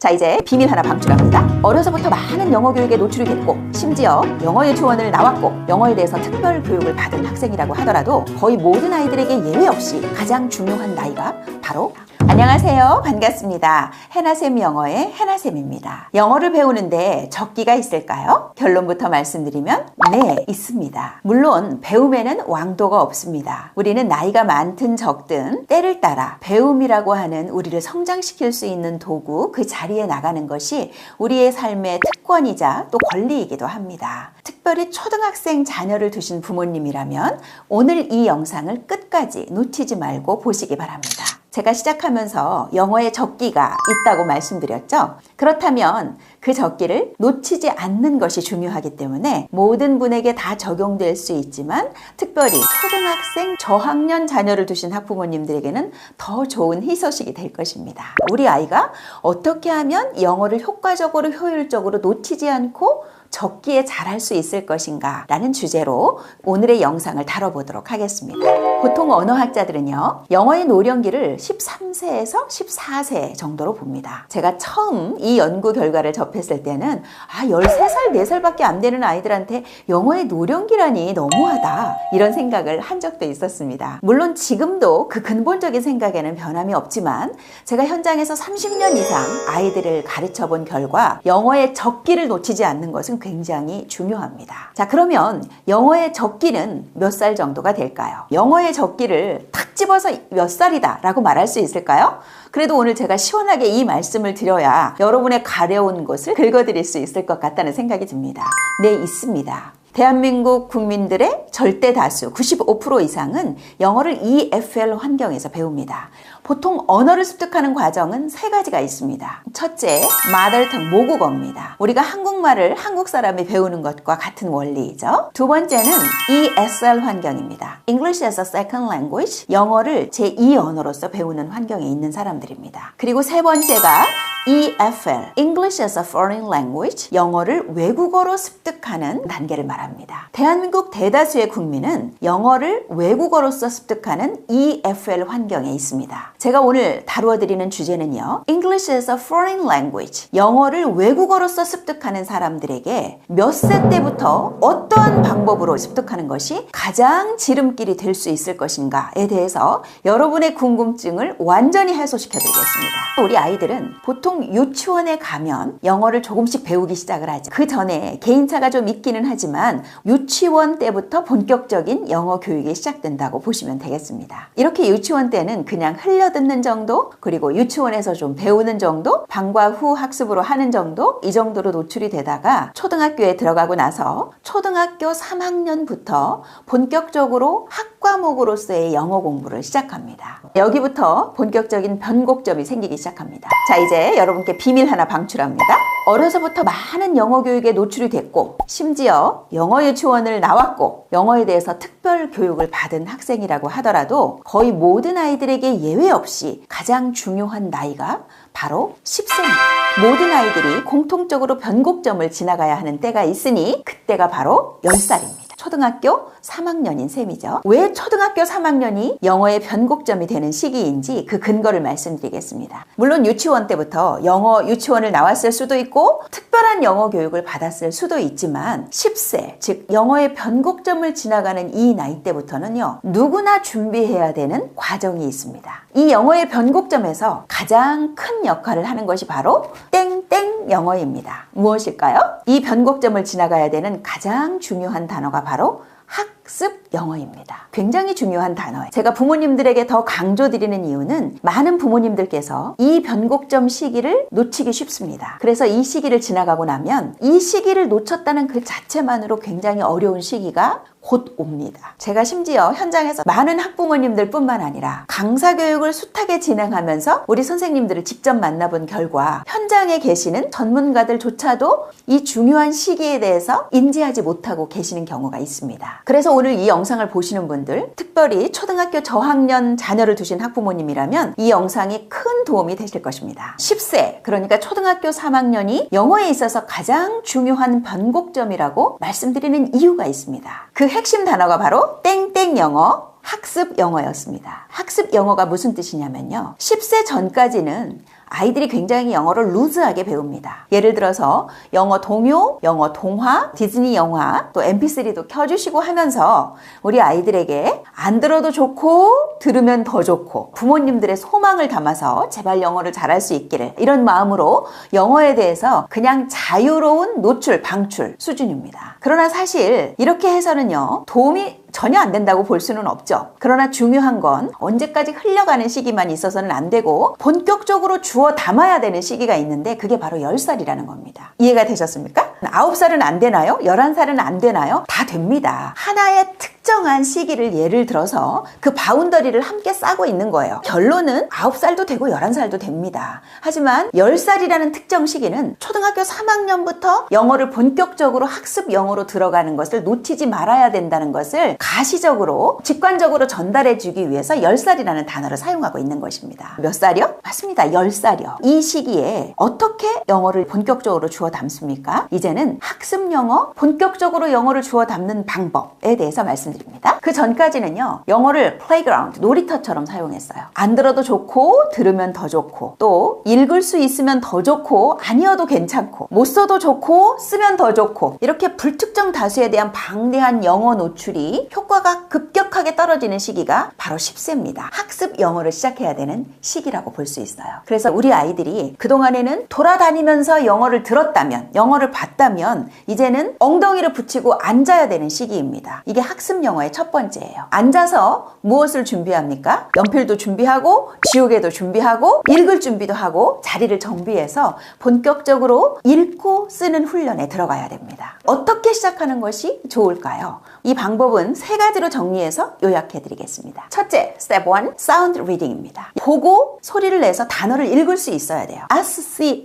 자, 이제 비밀 하나 방출합니다. 어려서부터 많은 영어 교육에 노출이 됐고 심지어 영어 유치원을 나왔고 영어에 대해서 특별 교육을 받은 학생이라고 하더라도 거의 모든 아이들에게 예외 없이 가장 중요한 나이가 바로 안녕하세요. 반갑습니다. 해나쌤 영어의 해나쌤입니다. 영어를 배우는데 적기가 있을까요? 결론부터 말씀드리면 네, 있습니다. 물론 배움에는 왕도가 없습니다. 우리는 나이가 많든 적든 때를 따라 배움이라고 하는 우리를 성장시킬 수 있는 도구, 그 자리에 나가는 것이 우리의 삶의 특권이자 또 권리이기도 합니다. 특별히 초등학생 자녀를 두신 부모님이라면 오늘 이 영상을 끝까지 놓치지 말고 보시기 바랍니다. 제가 시작하면서 영어의 적기가 있다고 말씀드렸죠? 그렇다면 그 적기를 놓치지 않는 것이 중요하기 때문에 모든 분에게 다 적용될 수 있지만 특별히 초등학생 저학년 자녀를 두신 학부모님들에게는 더 좋은 희소식이 될 것입니다. 우리 아이가 어떻게 하면 영어를 효과적으로 효율적으로 놓치지 않고 적기에 잘할 수 있을 것인가 라는 주제로 오늘의 영상을 다뤄보도록 하겠습니다. 보통 언어학자들은요, 영어의 노령기를 13세에서 14세 정도로 봅니다. 제가 처음 이 연구 결과를 접했을 때는 13살, 4살밖에 안 되는 아이들한테 영어의 노령기라니 너무하다 이런 생각을 한 적도 있었습니다. 물론 지금도 그 근본적인 생각에는 변함이 없지만 제가 현장에서 30년 이상 아이들을 가르쳐 본 결과 영어의 적기를 놓치지 않는 것은 굉장히 중요합니다. 자, 그러면 영어의 적기는 몇 살 정도가 될까요? 영어의 적기를 탁 집어서 몇 살이다 라고 말할 수 있을까요? 그래도 오늘 제가 시원하게 이 말씀을 드려야 여러분의 가려운 것을 긁어드릴 수 있을 것 같다는 생각이 듭니다. 네, 있습니다. 대한민국 국민들의 절대 다수 95% 이상은 영어를 EFL 환경에서 배웁니다. 보통 언어를 습득하는 과정은 세 가지가 있습니다. 첫째, mother-tongue, 모국어입니다. 우리가 한국말을 한국 사람이 배우는 것과 같은 원리이죠. 두 번째는 ESL 환경입니다. English as a Second Language, 영어를 제2 언어로서 배우는 환경에 있는 사람들입니다. 그리고 세 번째가 EFL, English as a Foreign Language, 영어를 외국어로 습득하는 단계를 말합니다. 대한민국 대다수의 국민은 영어를 외국어로서 습득하는 EFL 환경에 있습니다. 제가 오늘 다루어드리는 주제는요, English as a Foreign Language, 영어를 외국어로서 습득하는 사람들에게 몇 세 때부터 어떠한 방법으로 습득하는 것이 가장 지름길이 될 수 있을 것인가에 대해서 여러분의 궁금증을 완전히 해소시켜드리겠습니다. 우리 아이들은 보통 유치원에 가면 영어를 조금씩 배우기 시작을 하죠. 그 전에 개인차가 좀 있기는 하지만 유치원 때부터 본격적인 영어 교육이 시작된다고 보시면 되겠습니다. 이렇게 유치원 때는 그냥 흘려듣는 정도, 그리고 유치원에서 좀 배우는 정도, 방과 후 학습으로 하는 정도, 이 정도로 노출이 되다가 초등학교에 들어가고 나서 초등학교 3학년부터 본격적으로 학과목으로서의 영어 공부를 시작합니다. 여기부터 본격적인 변곡점이 생기기 시작합니다. 자, 이제 여러분께 비밀 하나 방출합니다. 어려서부터 많은 영어 교육에 노출이 됐고 심지어 영어 유치원을 나왔고 영어에 대해서 특별 교육을 받은 학생이라고 하더라도 거의 모든 아이들에게 예외 없이 가장 중요한 나이가 바로 10세입니다. 모든 아이들이 공통적으로 변곡점을 지나가야 하는 때가 있으니 그때가 바로 10살입니다. 초등학교 3학년인 셈이죠. 왜 초등학교 3학년이 영어의 변곡점이 되는 시기인지 그 근거를 말씀드리겠습니다. 물론 유치원 때부터 영어 유치원을 나왔을 수도 있고 특별한 영어 교육을 받았을 수도 있지만 10세, 즉 영어의 변곡점을 지나가는 이 나이 때부터는요, 누구나 준비해야 되는 과정이 있습니다. 이 영어의 변곡점에서 가장 큰 역할을 하는 것이 바로 땡땡 영어입니다. 무엇일까요? 이 변곡점을 지나가야 되는 가장 중요한 단어가 바로 학습 영어입니다. 굉장히 중요한 단어예요. 제가 부모님들에게 더 강조드리는 이유는 많은 부모님들께서 이 변곡점 시기를 놓치기 쉽습니다. 그래서 이 시기를 지나가고 나면 이 시기를 놓쳤다는 그 자체만으로 굉장히 어려운 시기가 곧 옵니다. 제가 심지어 현장에서 많은 학부모님들 뿐만 아니라 강사 교육을 숱하게 진행하면서 우리 선생님들을 직접 만나본 결과 현장에 계시는 전문가들조차도 이 중요한 시기에 대해서 인지하지 못하고 계시는 경우가 있습니다. 그래서 오늘 이 영상을 보시는 분들, 특별히 초등학교 저학년 자녀를 두신 학부모님이라면 이 영상이 큰 도움이 되실 것입니다. 10세, 그러니까 초등학교 3학년이 영어에 있어서 가장 중요한 변곡점이라고 말씀드리는 이유가 있습니다. 그 핵심 단어가 바로 땡땡 영어, 학습 영어였습니다. 학습 영어가 무슨 뜻이냐면요, 10세 전까지는 아이들이 굉장히 영어를 루즈하게 배웁니다. 예를 들어서 영어 동요, 영어 동화, 디즈니 영화, 또 mp3도 켜주시고 하면서 우리 아이들에게 안 들어도 좋고 들으면 더 좋고 부모님들의 소망을 담아서 제발 영어를 잘할 수 있기를, 이런 마음으로 영어에 대해서 그냥 자유로운 노출, 방출 수준입니다. 그러나 사실 이렇게 해서는요, 도움이 전혀 안 된다고 볼 수는 없죠. 그러나 중요한 건 언제까지 흘려가는 시기만 있어서는 안 되고 본격적으로 주워 담아야 되는 시기가 있는데, 그게 바로 10살이라는 겁니다. 이해가 되셨습니까? 9살은 안 되나요? 11살은 안 되나요? 다 됩니다. 하나의 특정한 시기를 예를 들어서 그 바운더리를 함께 싸고 있는 거예요. 결론은 9살도 되고 11살도 됩니다. 하지만 10살이라는 특정 시기는 초등학교 3학년부터 영어를 본격적으로 학습 영어로 들어가는 것을 놓치지 말아야 된다는 것을 가시적으로 직관적으로 전달해 주기 위해서 10살이라는 단어를 사용하고 있는 것입니다. 몇 살이요? 맞습니다. 10살이요. 이 시기에 어떻게 영어를 본격적으로 주워 담습니까? 이제는 학습 영어, 본격적으로 영어를 주워 담는 방법에 대해서 말씀드립니다. 그 전까지는요, 영어를 플레이그라운드, 놀이터처럼 사용했어요. 안 들어도 좋고 들으면 더 좋고, 또 읽을 수 있으면 더 좋고 아니어도 괜찮고, 못 써도 좋고 쓰면 더 좋고, 이렇게 불특정 다수에 대한 방대한 영어 노출이 효과가 급격하게 떨어지는 시기가 바로 10세입니다. 학습 영어를 시작해야 되는 시기라고 볼 수 있어요. 그래서 우리 아이들이 그동안에는 돌아다니면서 영어를 들었다면, 영어를 봤다면, 이제는 엉덩이를 붙이고 앉아야 되는 시기입니다. 이게 학습 영어의 첫 번째예요. 앉아서 무엇을 준비합니까? 연필도 준비하고 지우개도 준비하고 읽을 준비도 하고 자리를 정비해서 본격적으로 읽고 쓰는 훈련에 들어가야 됩니다. 어떻게 시작하는 것이 좋을까요? 이 방법은 3가지로 정리해서 요약해 드리겠습니다. 첫째, 스텝 1, 사운드 리딩입니다. 보고 소리를 내서 단어를 읽을 수 있어야 돼요. school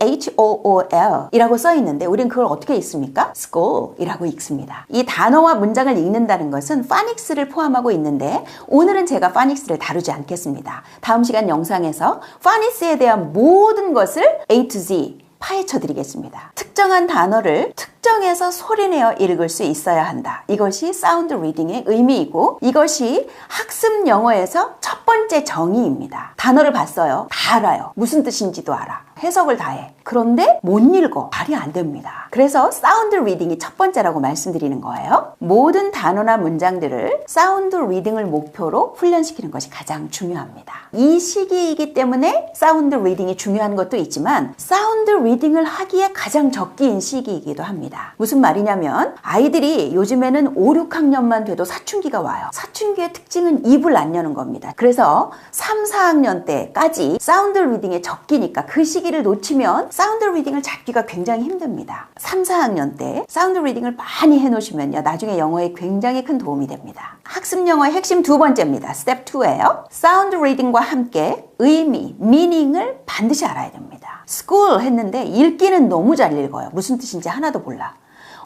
이라고 써 있는데 우린 그걸 어떻게 읽습니까? school 이라고 읽습니다. 이 단어와 문장을 읽는다는 것은 파닉스를 포함하고 있는데 오늘은 제가 파닉스를 다루지 않겠습니다. 다음 시간 영상에서 파닉스에 대한 모든 것을 A to Z 파헤쳐 드리겠습니다. 특정한 단어를 특정해서 소리내어 읽을 수 있어야 한다. 이것이 사운드 리딩의 의미이고, 이것이 학습 영어에서 첫 번째 정의입니다. 단어를 봤어요. 다 알아요. 무슨 뜻인지도 알아. 해석을 다 해. 그런데 못 읽어. 말이 안 됩니다. 그래서 사운드 리딩이 첫 번째라고 말씀드리는 거예요. 모든 단어나 문장들을 사운드 리딩을 목표로 훈련시키는 것이 가장 중요합니다. 이 시기이기 때문에 사운드 리딩이 중요한 것도 있지만 사운드 리딩을 하기에 가장 적기인 시기이기도 합니다. 무슨 말이냐면 아이들이 요즘에는 5, 6학년만 돼도 사춘기가 와요. 사춘기의 특징은 입을 안 여는 겁니다. 그래서 3, 4학년 때까지 사운드 리딩의 적기니까 그 시기를 놓치면 사운드 리딩을 잡기가 굉장히 힘듭니다. 3, 4학년 때 사운드 리딩을 많이 해놓으시면요, 나중에 영어에 굉장히 큰 도움이 됩니다. 학습 영어의 핵심 2번째입니다. 스텝 2예요. 사운드 리딩과 함께 의미, 미닝을 반드시 알아야 됩니다. school 했는데 읽기는 너무 잘 읽어요. 무슨 뜻인지 하나도 몰라.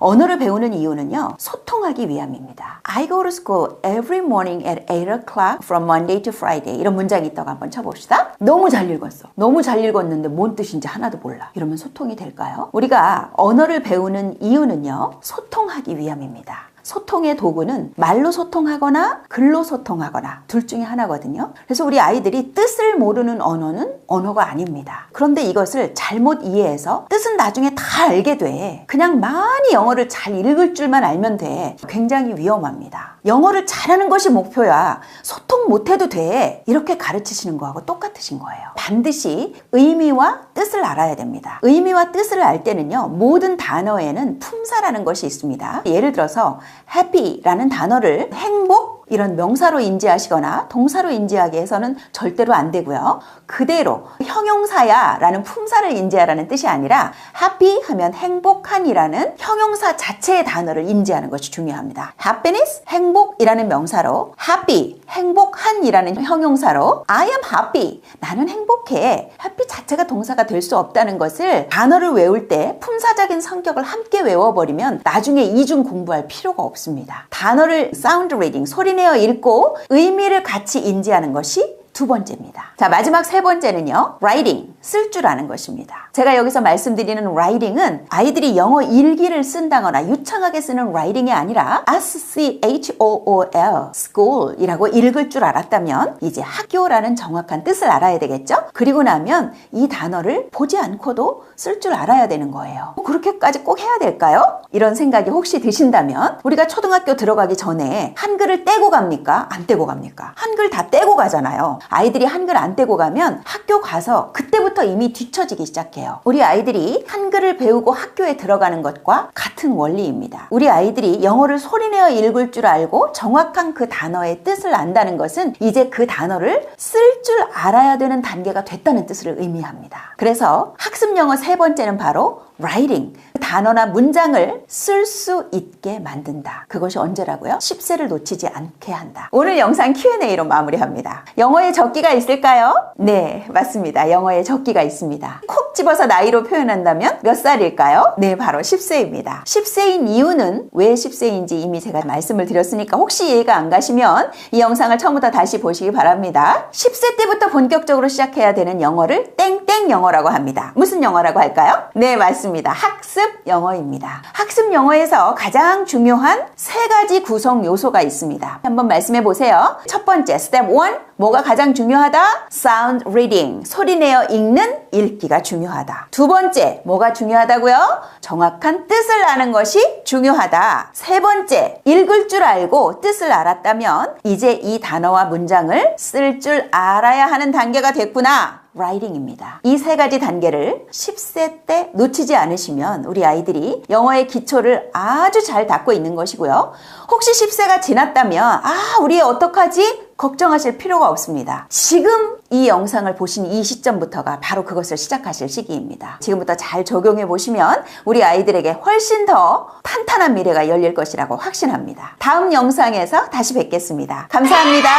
언어를 배우는 이유는요, 소통하기 위함입니다. I go to school every morning at 8 o'clock from Monday to Friday. 이런 문장이 있다고 한번 쳐봅시다. 너무 잘 읽었어. 너무 잘 읽었는데 뭔 뜻인지 하나도 몰라. 이러면 소통이 될까요? 우리가 언어를 배우는 이유는요, 소통하기 위함입니다. 소통의 도구는 말로 소통하거나 글로 소통하거나 둘 중에 하나거든요. 그래서 우리 아이들이 뜻을 모르는 언어는 언어가 아닙니다. 그런데 이것을 잘못 이해해서 뜻은 나중에 다 알게 돼. 그냥 많이 영어를 잘 읽을 줄만 알면 돼. 굉장히 위험합니다. 영어를 잘하는 것이 목표야. 소통 못해도 돼. 이렇게 가르치시는 거하고 똑같으신 거예요. 반드시 의미와 뜻을 알아야 됩니다. 의미와 뜻을 알 때는요, 모든 단어에는 품사라는 것이 있습니다. 예를 들어서 happy라는 단어를 행복 이런 명사로 인지하시거나 동사로 인지하게 해서는 절대로 안 되고요. 그대로 형용사야 라는 품사를 인지하라는 뜻이 아니라 happy 하면 행복한이라는 형용사 자체의 단어를 인지하는 것이 중요합니다. happiness, 행복이라는 명사로, happy, 행복한이라는 형용사로 I am happy, 나는 행복해. happy 자체가 동사가 될 수 없다는 것을 단어를 외울 때 품사적인 성격을 함께 외워버리면 나중에 이중 공부할 필요가 없습니다. 단어를 사운드 리딩, 소리내어 읽고 의미를 같이 인지하는 것이 두 번째입니다. 자, 마지막 세 번째는요. writing, 쓸 줄 아는 것입니다. 제가 여기서 말씀드리는 writing은 아이들이 영어 일기를 쓴다거나 유창하게 쓰는 writing이 아니라 school, school이라고 읽을 줄 알았다면 이제 학교라는 정확한 뜻을 알아야 되겠죠? 그리고 나면 이 단어를 보지 않고도 쓸 줄 알아야 되는 거예요. 그렇게까지 꼭 해야 될까요? 이런 생각이 혹시 드신다면 우리가 초등학교 들어가기 전에 한글을 떼고 갑니까? 안 떼고 갑니까? 한글 다 떼고 가잖아요. 아이들이 한글 안 떼고 가면 학교 가서 그때부터 이미 뒤처지기 시작해요. 우리 아이들이 한글을 배우고 학교에 들어가는 것과 같은 원리입니다. 우리 아이들이 영어를 소리내어 읽을 줄 알고 정확한 그 단어의 뜻을 안다는 것은 이제 그 단어를 쓸 줄 알아야 되는 단계가 됐다는 뜻을 의미합니다. 그래서 학습 영어 세 번째는 바로 writing, 단어나 문장을 쓸 수 있게 만든다. 그것이 언제라고요? 10세를 놓치지 않게 한다. 오늘 영상 Q&A로 마무리합니다. 영어에 적기가 있을까요? 네, 맞습니다. 영어에 적기가 있습니다. 콕 집어서 나이로 표현한다면 몇 살일까요? 네, 바로 10세입니다. 10세인 이유는 왜 10세인지 이미 제가 말씀을 드렸으니까 혹시 이해가 안 가시면 이 영상을 처음부터 다시 보시기 바랍니다. 10세 때부터 본격적으로 시작해야 되는 영어를 땡땡 영어라고 합니다. 무슨 영어라고 할까요? 네, 맞습니다. 학습 영어입니다. 학습 영어에서 가장 중요한 세 가지 구성 요소가 있습니다. 한번 말씀해 보세요. 첫 번째, 스텝 1, 뭐가 가장 중요하다? Sound reading, 소리내어 읽는 읽기가 중요하다. 두 번째, 뭐가 중요하다고요? 정확한 뜻을 아는 것이 중요하다. 세 번째, 읽을 줄 알고 뜻을 알았다면 이제 이 단어와 문장을 쓸 줄 알아야 하는 단계가 됐구나. writing입니다. 이 세 가지 단계를 10세 때 놓치지 않으시면 우리 아이들이 영어의 기초를 아주 잘 닦고 있는 것이고요. 혹시 10세가 지났다면 우리 애 어떡하지? 걱정하실 필요가 없습니다. 지금 이 영상을 보신 이 시점부터가 바로 그것을 시작하실 시기입니다. 지금부터 잘 적용해 보시면 우리 아이들에게 훨씬 더 탄탄한 미래가 열릴 것이라고 확신합니다. 다음 영상에서 다시 뵙겠습니다. 감사합니다.